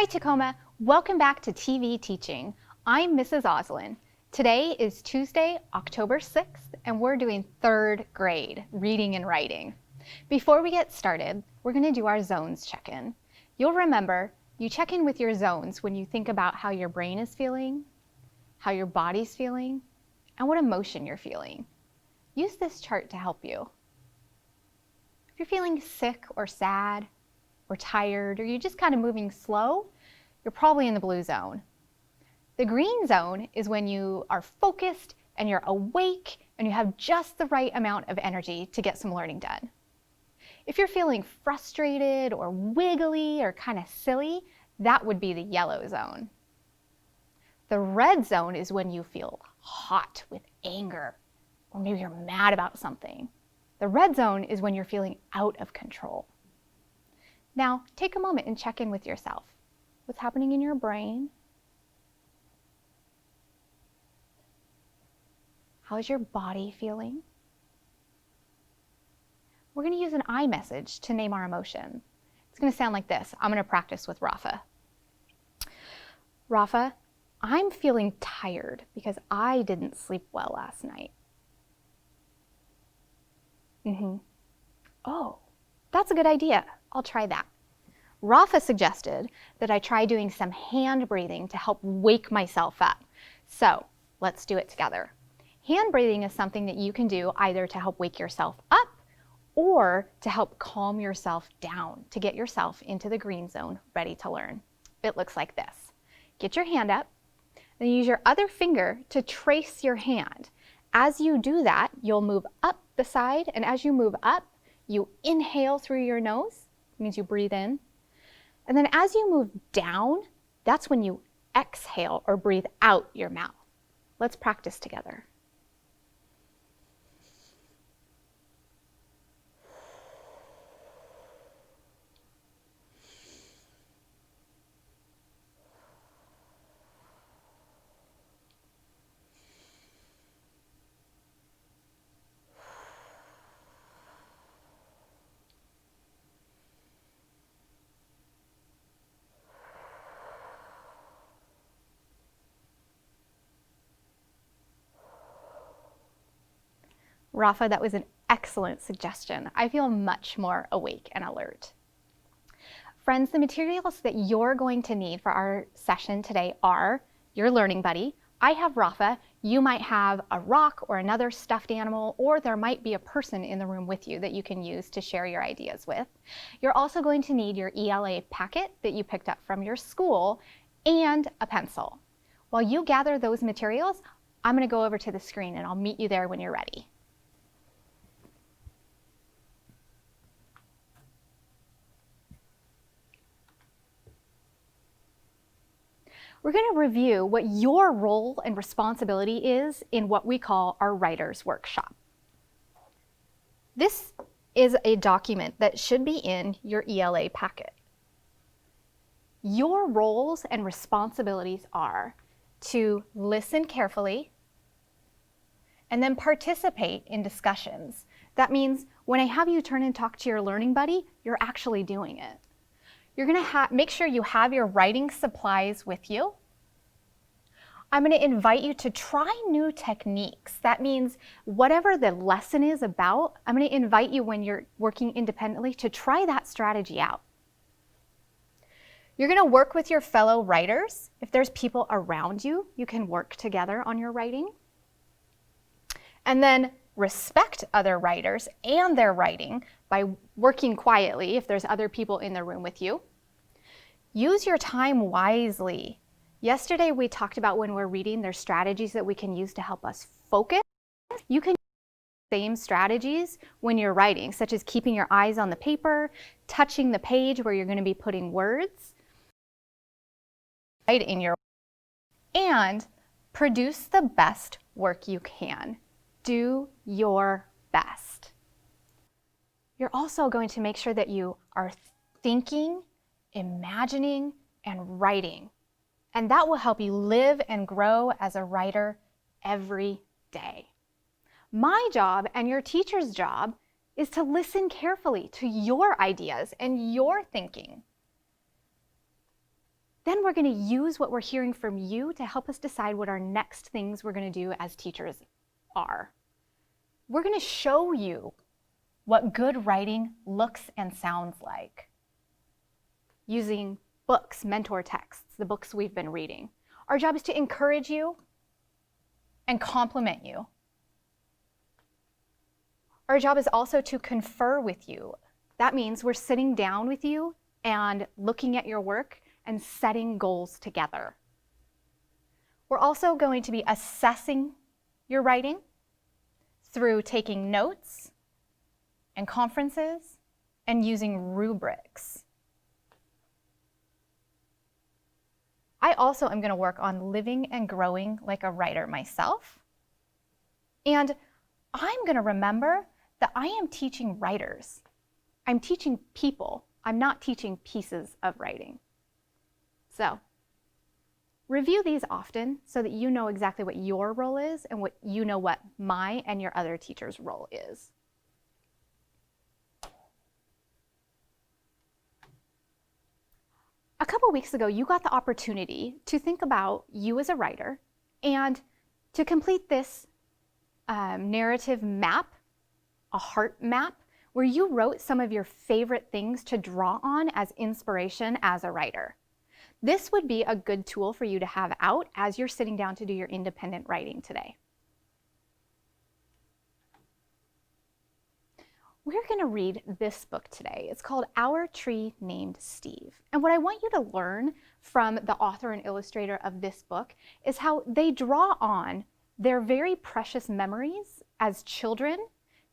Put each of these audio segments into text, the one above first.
Tacoma, welcome back to TV Teaching. I'm Mrs. Oslin. Today is Tuesday, October 6th, and we're doing 3rd grade reading and writing. Before we get started, we're going to do our zones check-in. You'll remember, you check in with your zones when you think about how your brain is feeling, how your body's feeling, and what emotion you're feeling. Use this chart to help you. If you're feeling sick or sad or tired, or you're just kind of moving slow, you're probably in the blue zone. The green zone is when you are focused and you're awake and you have just the right amount of energy to get some learning done. If you're feeling frustrated or wiggly or kind of silly, that would be the yellow zone. The red zone is when you feel hot with anger, or maybe you're mad about something. The red zone is when you're feeling out of control. Now, take a moment and check in with yourself. What's happening in your brain? How's your body feeling? We're going to use an I message to name our emotion. It's going to sound like this. I'm going to practice with Rafa. Rafa, I'm feeling tired because I didn't sleep well last night. Oh, that's a good idea. I'll try that. Rafa suggested that I try doing some hand breathing to help wake myself up. So let's do it together. Hand breathing is something that you can do either to help wake yourself up or to help calm yourself down to get yourself into the green zone ready to learn. It looks like this. Get your hand up, then use your other finger to trace your hand. As you do that, you'll move up the side, and as you move up, you inhale through your nose, it means you breathe in. And then as you move down, that's when you exhale or breathe out your mouth. Let's practice together. Rafa, that was an excellent suggestion. I feel much more awake and alert. Friends, the materials that you're going to need for our session today are your learning buddy. I have Rafa. You might have a rock or another stuffed animal, or there might be a person in the room with you that you can use to share your ideas with. You're also going to need your ELA packet that you picked up from your school and a pencil. While you gather those materials, I'm going to go over to the screen and I'll meet you there when you're ready. We're going to review what your role and responsibility is in what we call our writer's workshop. This is a document that should be in your ELA packet. Your roles and responsibilities are to listen carefully and then participate in discussions. That means when I have you turn and talk to your learning buddy, you're actually doing it. You're going to make sure you have your writing supplies with you. I'm going to invite you to try new techniques. That means whatever the lesson is about, I'm going to invite you when you're working independently to try that strategy out. You're going to work with your fellow writers. If there's people around you, you can work together on your writing. And then respect other writers and their writing by working quietly if there's other people in the room with you. Use your time wisely. Yesterday we talked about when we're reading, there's strategies that we can use to help us focus. You can use the same strategies when you're writing, such as keeping your eyes on the paper, touching the page where you're going to be putting words, right in your, and produce the best work you can. Do your best. You're also going to make sure that you are thinking, imagining, and writing. And that will help you live and grow as a writer every day. My job and your teacher's job is to listen carefully to your ideas and your thinking. Then we're going to use what we're hearing from you to help us decide what our next things we're going to do as teachers are. We're going to show you what good writing looks and sounds like using books, mentor texts, the books we've been reading. Our job is to encourage you and compliment you. Our job is also to confer with you. That means we're sitting down with you and looking at your work and setting goals together. We're also going to be assessing your writing through taking notes and conferences and using rubrics. I also am going to work on living and growing like a writer myself. And I'm going to remember that I am teaching writers. I'm teaching people. I'm not teaching pieces of writing. So, review these often so that you know exactly what your role is and what you know what my and your other teacher's role is. A couple weeks ago, you got the opportunity to think about you as a writer and to complete this narrative map, a heart map, where you wrote some of your favorite things to draw on as inspiration as a writer. This would be a good tool for you to have out as you're sitting down to do your independent writing today. We're going to read this book today. It's called Our Tree Named Steve. And what I want you to learn from the author and illustrator of this book is how they draw on their very precious memories as children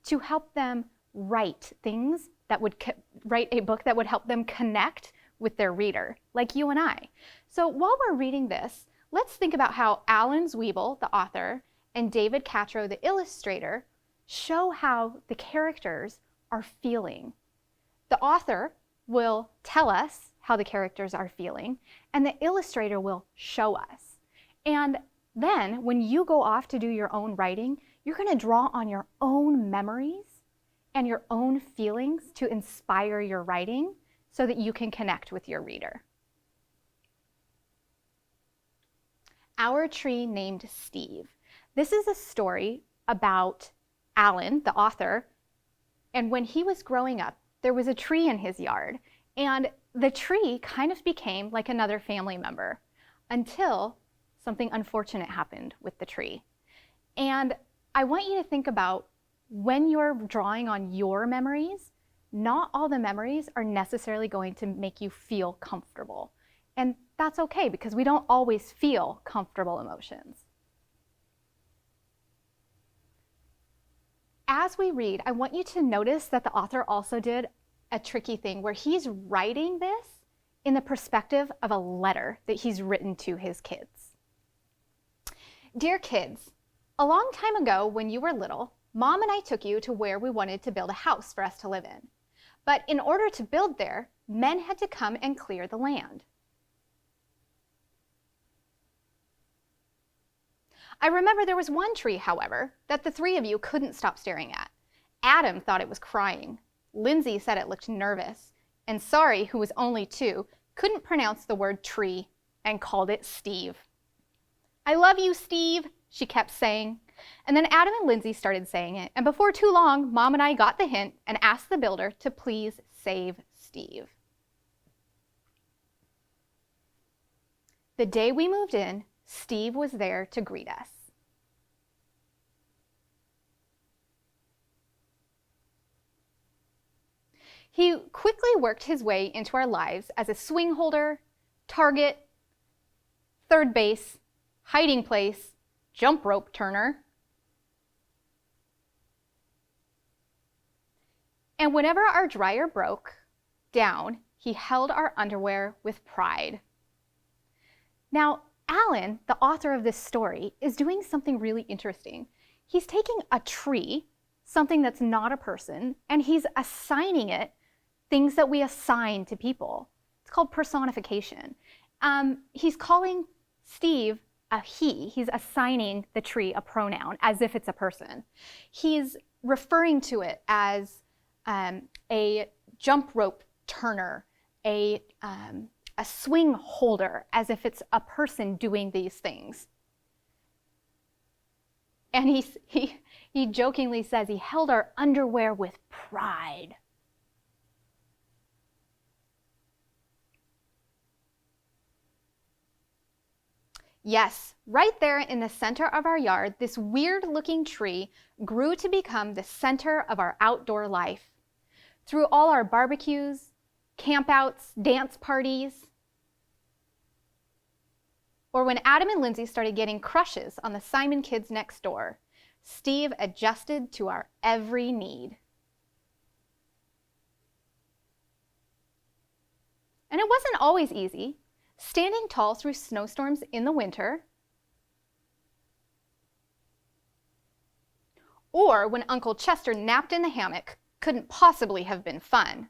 to help them write things that would write a book that would help them connect with their reader, like you and I. So while we're reading this, let's think about how Alan Zwiebel, the author, and David Catro, the illustrator, show how the characters are feeling. The author will tell us how the characters are feeling, and the illustrator will show us. And then when you go off to do your own writing, you're going to draw on your own memories and your own feelings to inspire your writing so that you can connect with your reader. Our Tree Named Steve. This is a story about Alan, the author, and when he was growing up, there was a tree in his yard, and the tree kind of became like another family member until something unfortunate happened with the tree. And I want you to think about when you're drawing on your memories, not all the memories are necessarily going to make you feel comfortable. And that's okay because we don't always feel comfortable emotions. As we read, I want you to notice that the author also did a tricky thing where he's writing this in the perspective of a letter that he's written to his kids. Dear kids, a long time ago when you were little, Mom and I took you to where we wanted to build a house for us to live in. But in order to build there, men had to come and clear the land. I remember there was one tree, however, that the three of you couldn't stop staring at. Adam thought it was crying. Lindsay said it looked nervous. And Sari, who was only 2, couldn't pronounce the word tree and called it Steve. I love you, Steve, she kept saying. And then Adam and Lindsay started saying it. And before too long, Mom and I got the hint and asked the builder to please save Steve. The day we moved in, Steve was there to greet us. He quickly worked his way into our lives as a swing holder, target, third base, hiding place, jump rope turner. And whenever our dryer broke down, he held our underwear with pride. Now, Alan, the author of this story, is doing something really interesting. He's taking a tree, something that's not a person, and he's assigning it things that we assign to people. It's called personification. He's calling Steve a he. He's assigning the tree a pronoun as if it's a person. He's referring to it as a jump rope turner, a a swing holder, as if it's a person doing these things. And he jokingly says he held our underwear with pride. Yes, right there in the center of our yard, this weird-looking tree grew to become the center of our outdoor life. Through all our barbecues, campouts, dance parties, or when Adam and Lindsay started getting crushes on the Simon kids next door, Steve adjusted to our every need. And it wasn't always easy. Standing tall through snowstorms in the winter, or when Uncle Chester napped in the hammock, couldn't possibly have been fun.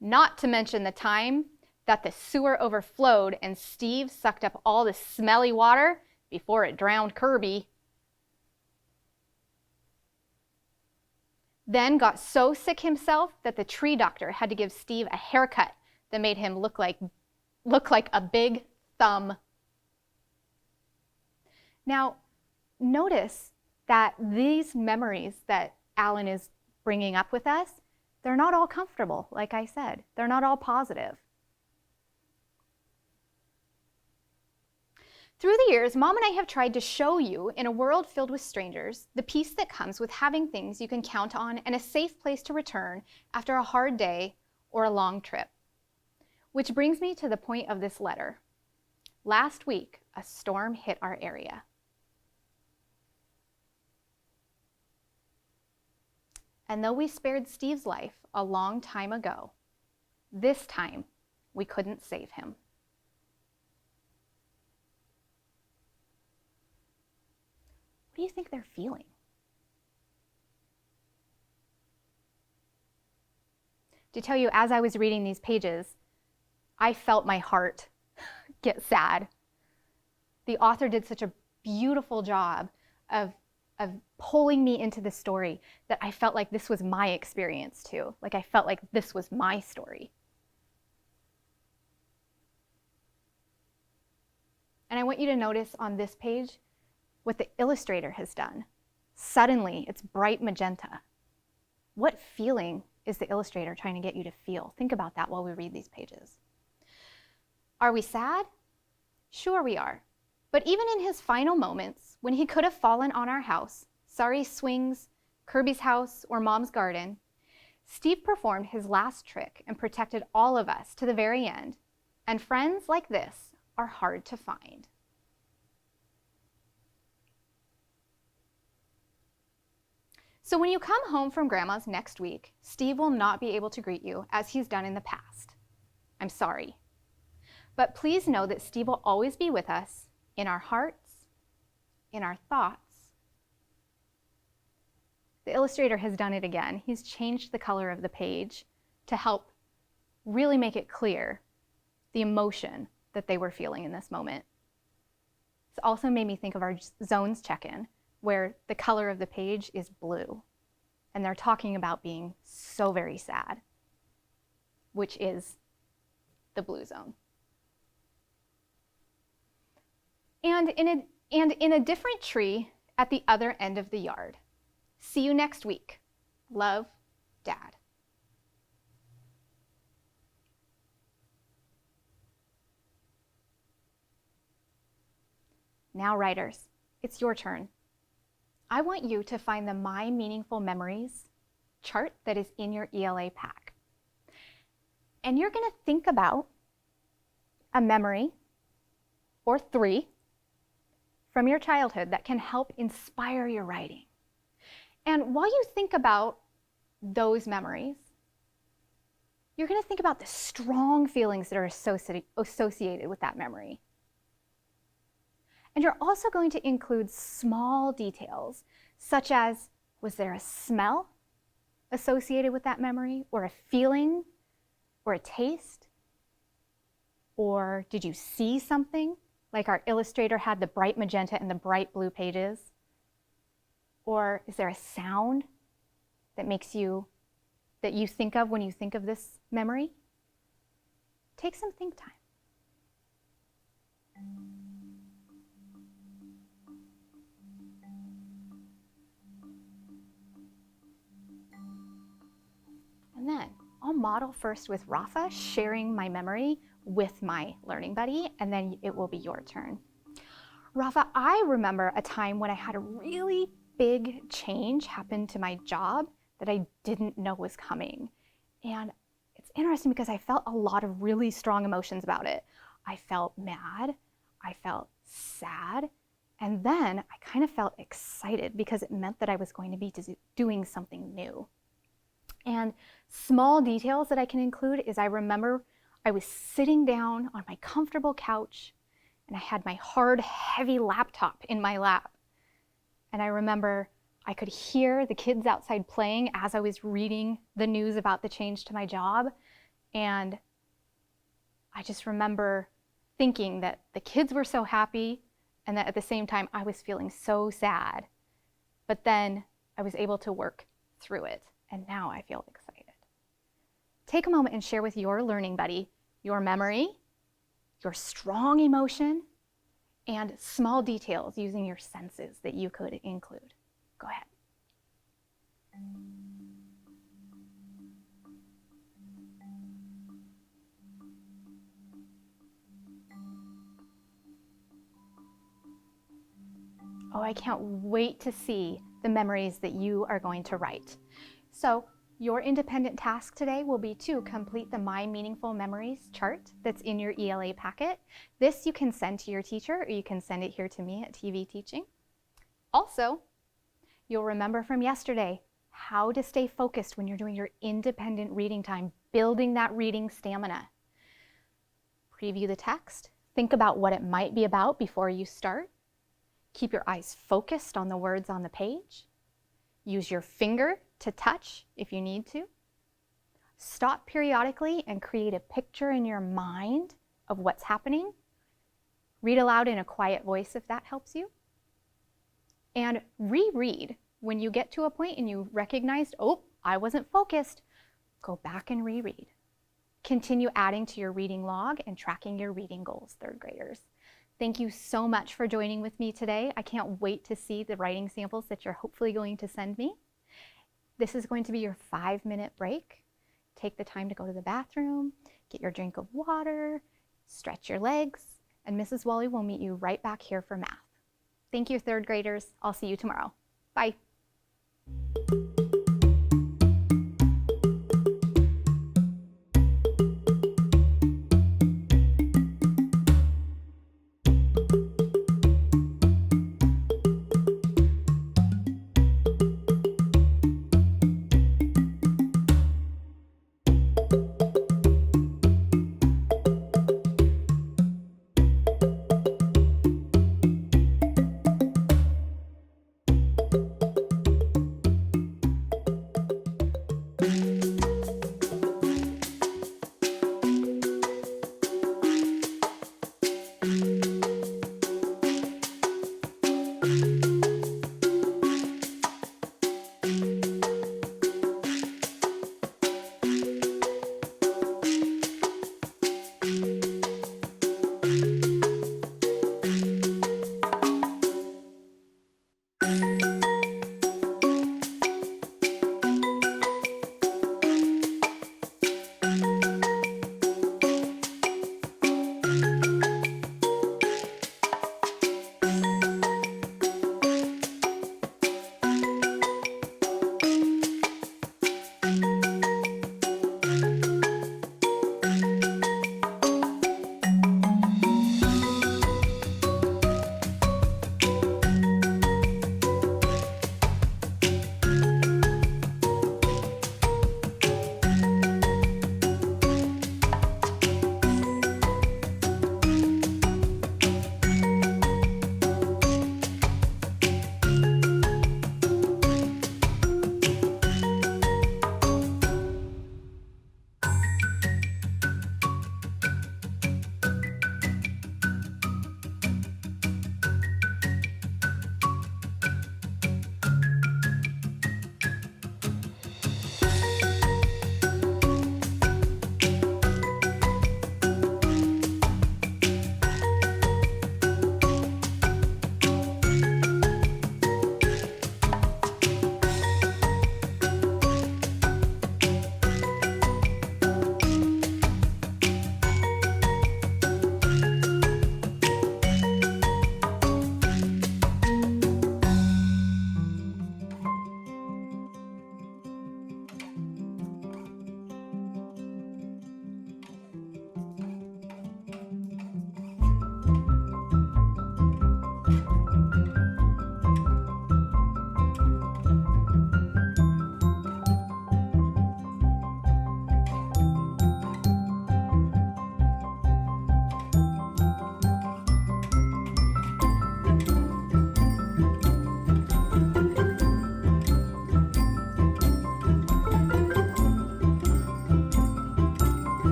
Not to mention the time that the sewer overflowed and Steve sucked up all the smelly water before it drowned Kirby. Then got so sick himself that the tree doctor had to give Steve a haircut that made him look like a big thumb. Now, notice that these memories that Alan is bringing up with us, they're not all comfortable, like I said. They're not all positive. Through the years, Mom and I have tried to show you, in a world filled with strangers, the peace that comes with having things you can count on and a safe place to return after a hard day or a long trip. Which brings me to the point of this letter. Last week, a storm hit our area. And though we spared Steve's life a long time ago, this time we couldn't save him. What do you think they're feeling? To tell you, as I was reading these pages, I felt my heart get sad. The author did such a beautiful job of pulling me into the story that I felt like this was my experience too. Like I felt like this was my story. And I want you to notice on this page what the illustrator has done. Suddenly, it's bright magenta. What feeling is the illustrator trying to get you to feel? Think about that while we read these pages. Are we sad? Sure we are. But even in his final moments, when he could have fallen on our house, sorry swings, Kirby's house, or Mom's garden, Steve performed his last trick and protected all of us to the very end. And friends like this are hard to find. So when you come home from Grandma's next week, Steve will not be able to greet you as he's done in the past. I'm sorry. But please know that Steve will always be with us in our hearts, in our thoughts. The illustrator has done it again. He's changed the color of the page to help really make it clear the emotion that they were feeling in this moment. It's also made me think of our zones check-in, where the color of the page is blue. And they're talking about being so very sad, which is the blue zone. And in a different tree at the other end of the yard. See you next week. Love, Dad. Now, writers, it's your turn. I want you to find the My Meaningful Memories chart that is in your ELA pack. And you're going to think about a memory or three from your childhood that can help inspire your writing. And while you think about those memories, you're going to think about the strong feelings that are associated with that memory. And you're also going to include small details, such as, was there a smell associated with that memory, or a feeling, or a taste? Or did you see something? Like our illustrator had the bright magenta and the bright blue pages. Or is there a sound that you think of when you think of this memory? Take some think time. And then I'll model first with Rafa, sharing my memory with my learning buddy, and then it will be your turn. Rafa, I remember a time when I had a really big change happen to my job that I didn't know was coming. And it's interesting because I felt a lot of really strong emotions about it. I felt mad, I felt sad, and then I kind of felt excited because it meant that I was going to be doing something new. And small details that I can include is I remember I was sitting down on my comfortable couch and I had my hard, heavy laptop in my lap. And I remember I could hear the kids outside playing as I was reading the news about the change to my job. And I just remember thinking that the kids were so happy and that at the same time I was feeling so sad. But then I was able to work through it, and now I feel excited. Take a moment and share with your learning buddy your memory, your strong emotion, and small details using your senses that you could include. Go ahead. Oh, I can't wait to see the memories that you are going to write. So your independent task today will be to complete the My Meaningful Memories chart that's in your ELA packet. This you can send to your teacher, or you can send it here to me at TV Teaching. Also, you'll remember from yesterday how to stay focused when you're doing your independent reading time, building that reading stamina. Preview the text, think about what it might be about before you start. Keep your eyes focused on the words on the page. Use your finger to touch if you need to. Stop periodically and create a picture in your mind of what's happening. Read aloud in a quiet voice if that helps you. And reread when you get to a point and you recognized, oh, I wasn't focused. Go back and reread. Continue adding to your reading log and tracking your reading goals, third graders. Thank you so much for joining with me today. I can't wait to see the writing samples that you're hopefully going to send me. This is going to be your 5-minute break. Take the time to go to the bathroom, get your drink of water, stretch your legs, and Mrs. Wally will meet you right back here for math. Thank you, third graders. I'll see you tomorrow. Bye.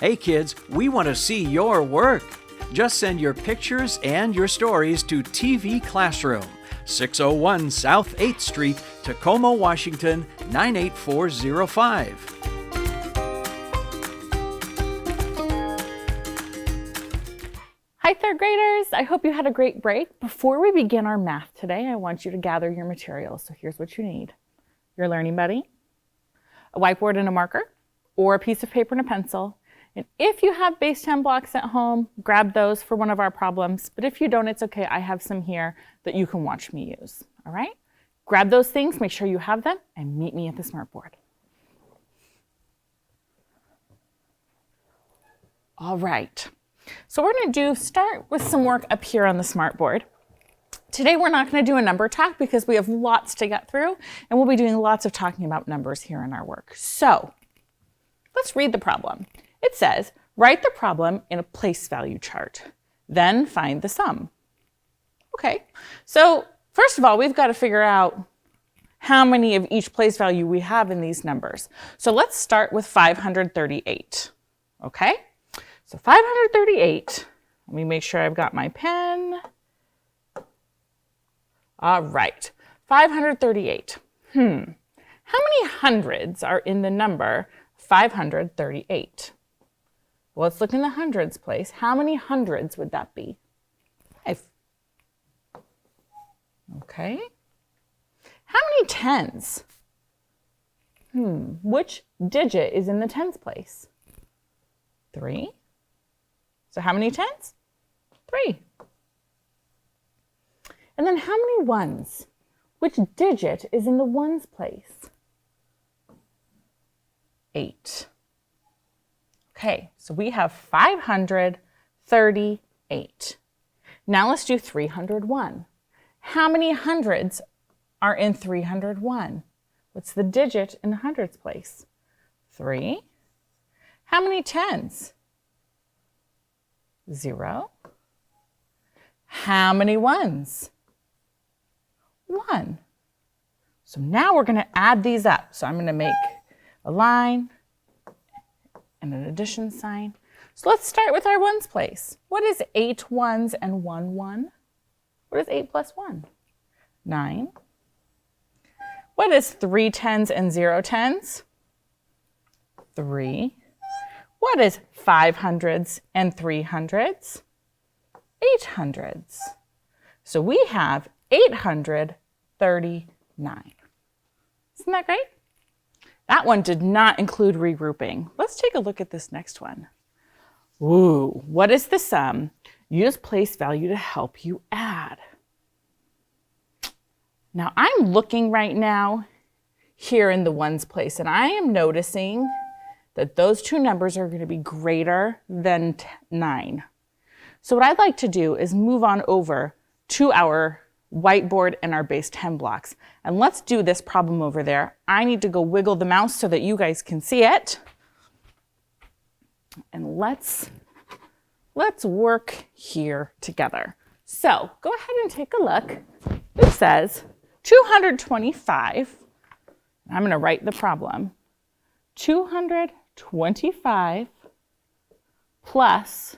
Hey kids, we want to see your work. Just send your pictures and your stories to TV Classroom, 601 South 8th Street, Tacoma, Washington, 98405. Hi third graders, I hope you had a great break. Before we begin our math today, I want you to gather your materials. So here's what you need. Your learning buddy, a whiteboard and a marker, or a piece of paper and a pencil. And if you have base 10 blocks at home, grab those for one of our problems. But if you don't, it's okay. I have some here that you can watch me use. All right? Grab those things, make sure you have them, and meet me at the smartboard. All right. So we're going to start with some work up here on the smartboard. Today we're not going to do a number talk because we have lots to get through, and we'll be doing lots of talking about numbers here in our work. So let's read the problem. It says, write the problem in a place value chart, then find the sum. Okay, so first of all, we've got to figure out how many of each place value we have in these numbers. So let's start with 538, okay? So 538, let me make sure I've got my pen. All right, 538. How many hundreds are in the number 538? Well, let's look in the hundreds place. How many hundreds would that be? 5. Okay. How many tens? Which digit is in the tens place? 3. So how many tens? 3. And then how many ones? Which digit is in the ones place? 8. Okay, so we have 538. Now let's do 301. How many hundreds are in 301? What's the digit in the hundreds place? 3. How many tens? 0. How many ones? 1. So now we're going to add these up. So I'm going to make a line and an addition sign. So let's start with our ones place. What is 8 ones and 1 1? What is 8 plus 1? 9. What is 3 tens and 0 tens? 3. What is 5 hundreds and 3 hundreds? 8 hundreds. So we have 839. Isn't that great? That one did not include regrouping. Let's take a look at this next one. Ooh, what is the sum? Use place value to help you add. Now I'm looking right now here in the ones place, and I am noticing that those two numbers are going to be greater than 9. So what I'd like to do is move on over to our whiteboard and our base 10 blocks. And let's do this problem over there. I need to go wiggle the mouse so that you guys can see it. And let's work here together. So go ahead and take a look. It says 225. I'm going to write the problem. 225 plus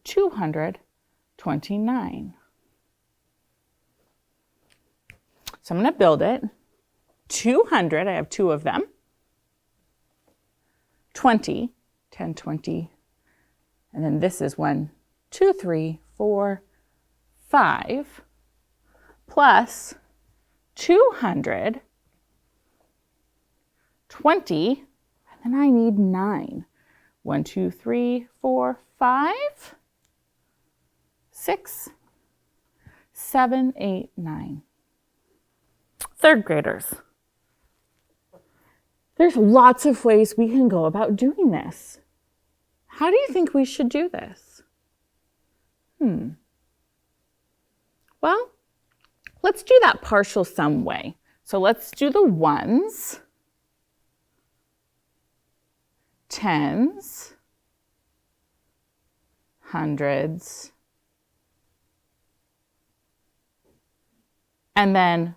229. So I'm going to build it. 200, I have 2 of them. 20, 10, 20. And then this is 1, 2, 3, 4, 5. Plus 200, 20. And then I need 9. 1, 2, 3, 4, 5, 6, 7, 8, 9. Third graders, there's lots of ways we can go about doing this. How do you think we should do this? Well, let's do that partial sum way. So let's do the ones, tens, hundreds, and then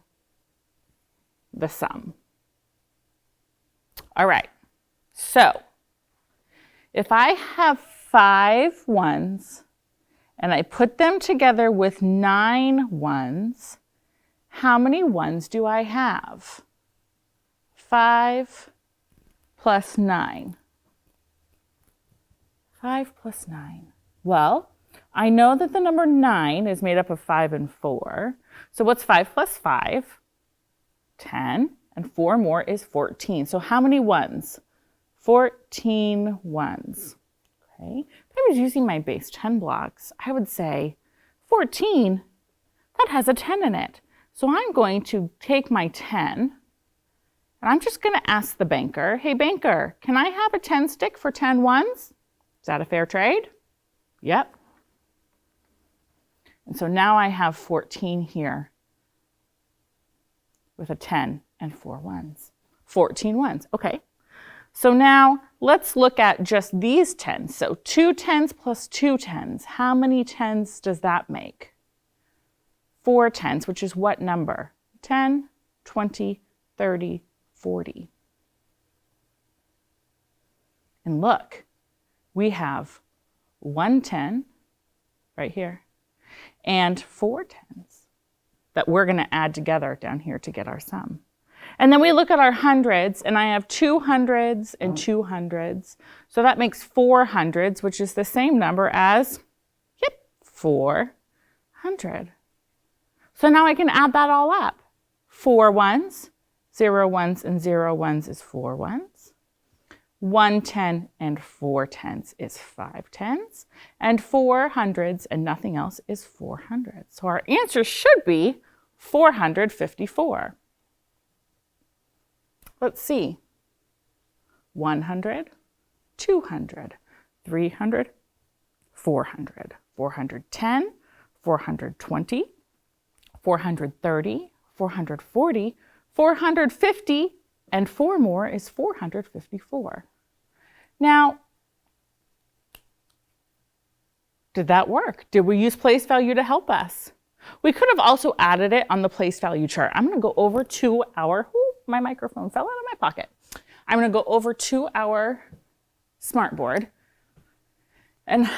the sum. All right, so If I have 5 ones and I put them together with 9 ones, how many ones do I have? 5 plus 9. 5 plus 9. Well, I know that the number 9 is made up of 5 and 4. So what's 5 plus 5? 10. And 4 more is 14. So how many ones? 14 ones. Okay. If I was using my base 10 blocks, I would say 14, that has a 10 in it. So I'm going to take my 10, and I'm just going to ask the banker, hey banker, can I have a 10 stick for 10 ones? Is that a fair trade? Yep. And so now I have 14 here with a 10 and 4 ones. 14 ones, okay. So now let's look at just these 10s. So 2 10s plus 2 10s. How many 10s does that make? 4 10s, which is what number? 10, 20, 30, 40. And look, we have 1 10 right here and 4 10s that we're going to add together down here to get our sum. And then we look at our hundreds, and I have 2 hundreds and 2 hundreds. So that makes 4 hundreds, which is the same number as, 400. So now I can add that all up. 4 ones, 0 ones, and 0 ones is 4 ones. 1 10 and 4 10s is 5 10s. And 4 hundreds and nothing else is 400. So our answer should be 454. Let's see. 100, 200, 300, 400, 410, 420, 430, 440, 450, and 4 more is 454. Now, did that work? Did we use place value to help us? We could have also added it on the place value chart. I'm going to go over to our, my microphone fell out of my pocket. I'm going to go over to our smartboard and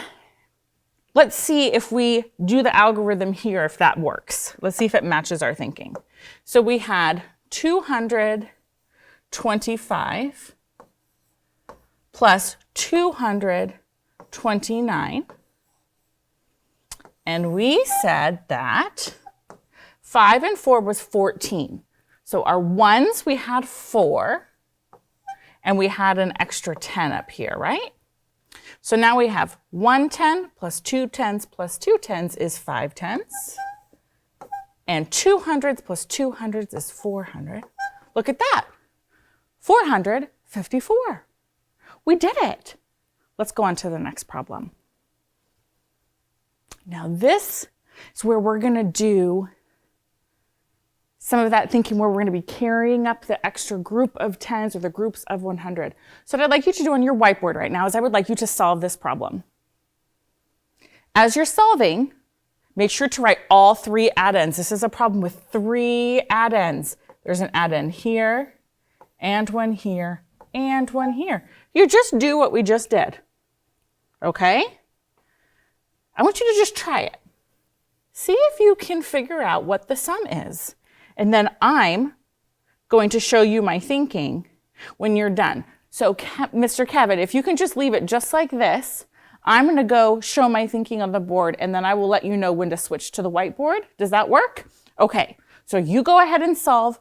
let's see if we do the algorithm here, if that works. Let's see if it matches our thinking. So we had 225 plus 229. And we said that 5 and 4 was 14. So our ones, we had 4, and we had an extra 10 up here, right? So now we have 1 10 plus 2 10s plus 2 10s is 5 10s. And 2 hundreds plus 2 hundreds is 400. Look at that. 454. We did it. Let's go on to the next problem. Now this is where we're going to do some of that thinking where we're going to be carrying up the extra group of 10s or the groups of 100. So what I'd like you to do on your whiteboard right now is I would like you to solve this problem. As you're solving, make sure to write all 3 addends. This is a problem with 3 addends. There's an addend here, and one here, and one here. You just do what we just did, okay? I want you to just try it. See if you can figure out what the sum is. And then I'm going to show you my thinking when you're done. So Mr. Kevin, if you can just leave it just like this, I'm going to go show my thinking on the board, and then I will let you know when to switch to the whiteboard. Does that work? Okay, so you go ahead and solve.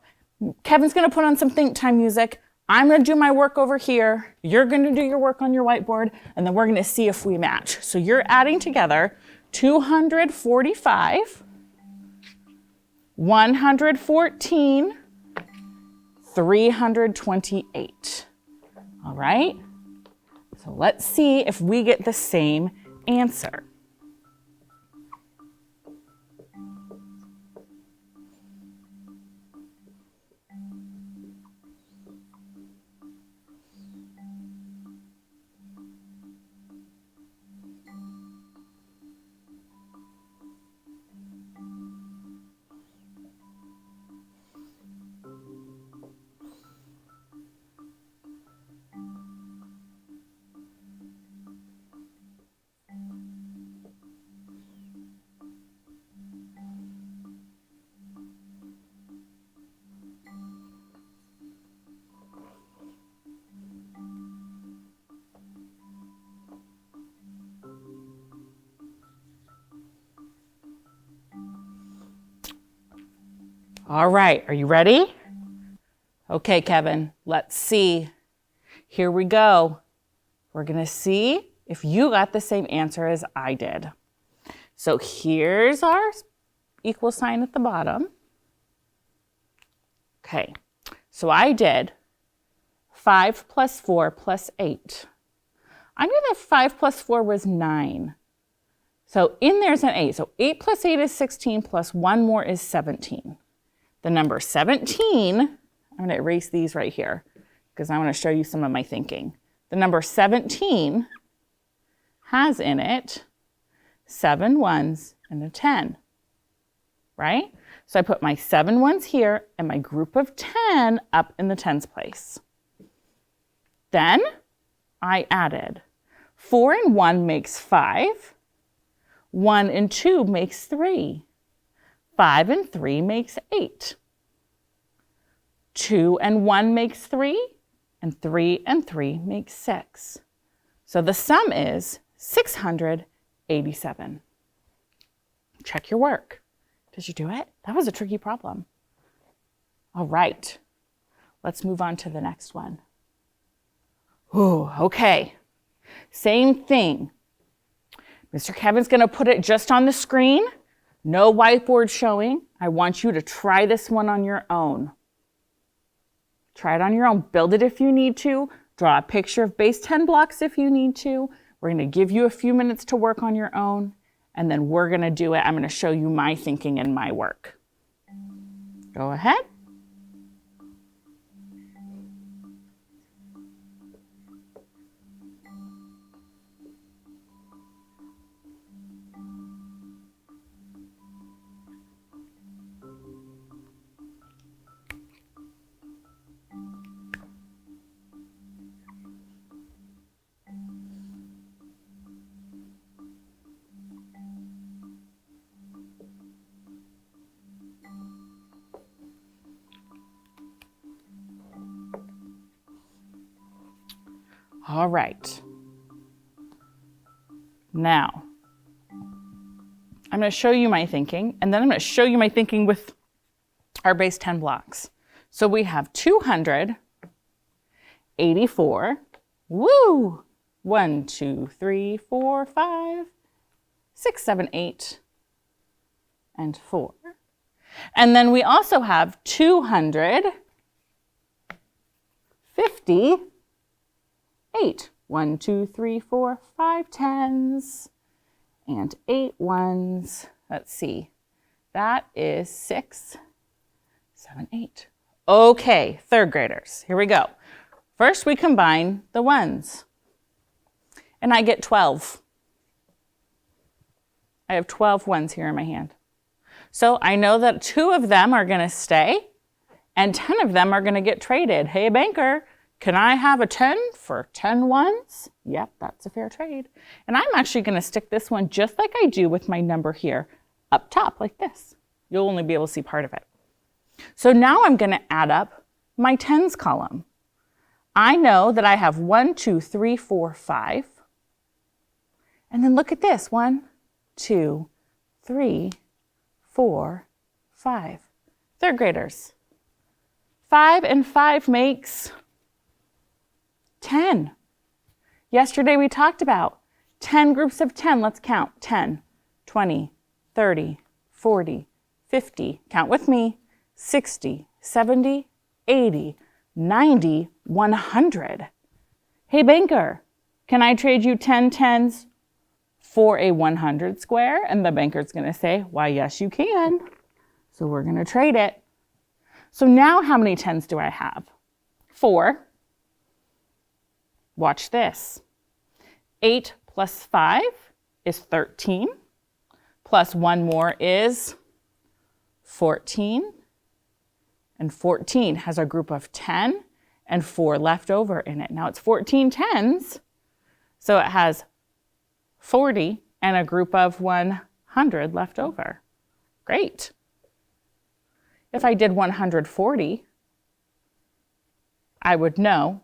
Kevin's going to put on some think time music. I'm going to do my work over here. You're going to do your work on your whiteboard, and then we're going to see if we match. So you're adding together 245, 114, 328. All right? So let's see if we get the same answer. All right, are you ready? Okay, Kevin, let's see. Here we go. We're gonna see if you got the same answer as I did. So here's our equal sign at the bottom. Okay, so I did 5 plus 4 plus 8. I knew that 5 plus 4 was 9. So in there's an 8. So 8 plus 8 is 16 plus 1 more is 17. The number 17, I'm going to erase these right here because I want to show you some of my thinking. The number 17 has in it 7 ones and a 10, right? So I put my 7 ones here and my group of 10 up in the tens place. Then I added 4 and 1 makes 5. 1 and 2 makes 3. 5 and 3 makes 8. 2 and 1 makes 3. And 3 and 3 makes 6. So the sum is 687. Check your work. Did you do it? That was a tricky problem. All right. Let's move on to the next one. Ooh, okay. Same thing. Mr. Kevin's going to put it just on the screen. No whiteboard showing. I want you to try this one on your own. Try it on your own. Build it if you need to. Draw a picture of base 10 blocks if you need to. We're going to give you a few minutes to work on your own, and then we're going to do it. I'm going to show you my thinking and my work. Go ahead. All right. Now, I'm going to show you my thinking, and then I'm going to show you my thinking with our base 10 blocks. So we have 284. Woo! 1, 2, 3, 4, 5, 6, 7, 8, and 4. And then we also have 258. 1, 2, 3, 4, 5 tens and 8 ones. Let's see. That is 6, 7, 8. Okay, third graders, here we go. First, we combine the ones. And I get 12. I have 12 ones here in my hand. So I know that 2 of them are going to stay and 10 of them are going to get traded. Hey, banker, can I have a 10 for 10 ones? Yep, that's a fair trade. And I'm actually going to stick this one just like I do with my number here up top like this. You'll only be able to see part of it. So now I'm going to add up my tens column. I know that I have 1, 2, 3, 4, 5. And then look at this. 1, 2, 3, 4, 5. Third graders. 5 and 5 makes 10. Yesterday we talked about 10 groups of 10. Let's count. 10, 20, 30, 40, 50. Count with me. 60, 70, 80, 90, 100. Hey, banker, can I trade you 10 tens for a 100 square? And the banker's going to say, why, yes, you can. So we're going to trade it. So now how many tens do I have? 4. Watch this. 8 plus 5 is 13. Plus 1 more is 14. And 14 has a group of 10 and 4 left over in it. Now it's 14 tens, so it has 40 and a group of 100 left over. Great. If I did 140, I would know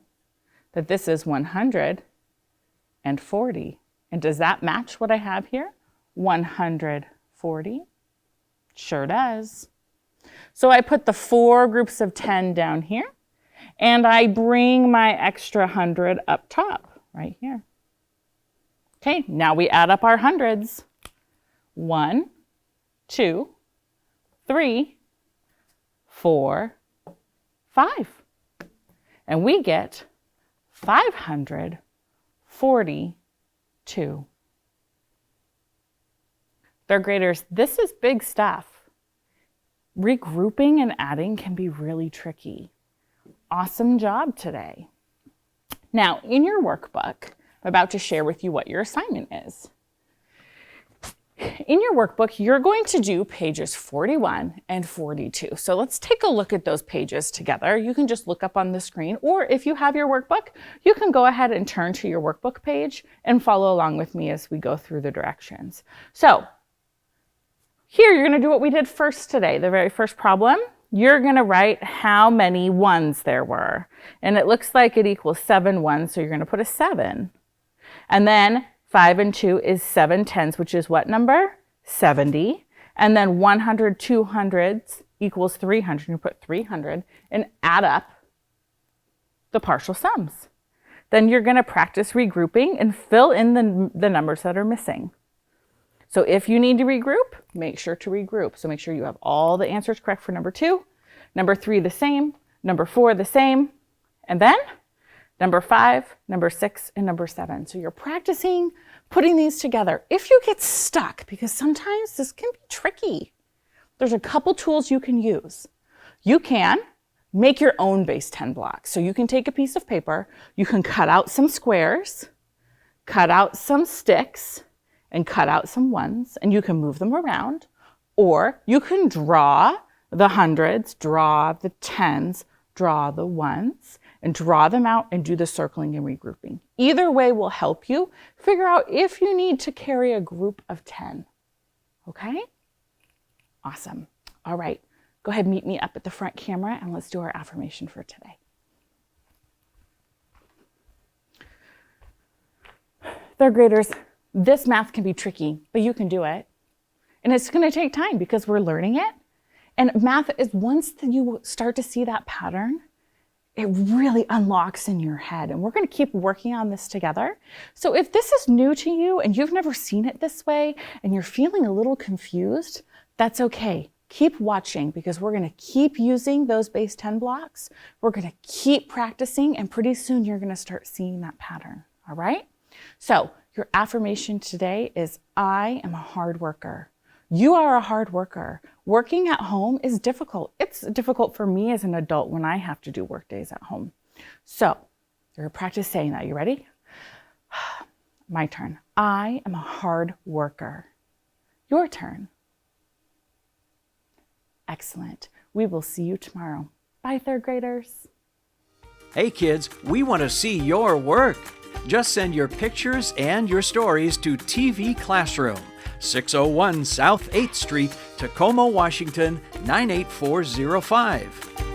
that this is 140. And does that match what I have here? 140? Sure does. So I put the 4 groups of 10 down here, and I bring my extra 100 up top, right here. Okay, now we add up our hundreds. 1, 2, 3, 4, 5. And we get 542. Third graders, this is big stuff. Regrouping and adding can be really tricky. Awesome job today. Now, in your workbook, I'm about to share with you what your assignment is. In your workbook, you're going to do pages 41 and 42. So let's take a look at those pages together. You can just look up on the screen, or if you have your workbook, you can go ahead and turn to your workbook page and follow along with me as we go through the directions. So here, you're going to do what we did first today, the very first problem. You're going to write how many ones there were. And it looks like it equals 7 ones, so you're going to put a 7. And then 5 and 2 is 7 tens, which is what number? 70. And then 100 200s equals 300. You put 300 and add up the partial sums. Then you're going to practice regrouping and fill in the numbers that are missing. So if you need to regroup, make sure to regroup. So make sure you have all the answers correct for number 2, number 3 the same, number 4 the same, and then number 5, number 6, and number 7. So you're practicing putting these together. If you get stuck, because sometimes this can be tricky, there's a couple tools you can use. You can make your own base 10 blocks. So you can take a piece of paper, you can cut out some squares, cut out some sticks, and cut out some ones, and you can move them around. Or you can draw the hundreds, draw the tens, draw the ones, and draw them out and do the circling and regrouping. Either way will help you figure out if you need to carry a group of 10. Okay? Awesome. All right, go ahead and meet me up at the front camera and let's do our affirmation for today. Third graders, this math can be tricky, but you can do it. And it's going to take time because we're learning it. And math is, once you start to see that pattern, it really unlocks in your head. And we're going to keep working on this together. So if this is new to you and you've never seen it this way and you're feeling a little confused, that's okay. Keep watching because we're going to keep using those base 10 blocks. We're going to keep practicing, and pretty soon you're going to start seeing that pattern. All right? So your affirmation today is, I am a hard worker. You are a hard worker. Working at home is difficult. It's difficult for me as an adult when I have to do work days at home. So you're going to practice saying that. You ready? My turn. I am a hard worker. Your turn. Excellent. We will see you tomorrow. Bye, third graders. Hey kids, we want to see your work. Just send your pictures and your stories to TV Classroom, 601 South 8th Street, Tacoma, Washington, 98405.